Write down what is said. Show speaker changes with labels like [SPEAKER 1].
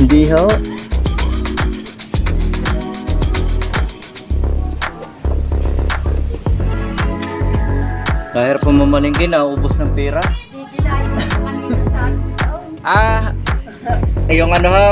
[SPEAKER 1] Hindi ho. Kahit po mamalingkin, naubos ng pera.
[SPEAKER 2] Didilayin mo kanina sa akin.
[SPEAKER 1] Ah, yung ano ho,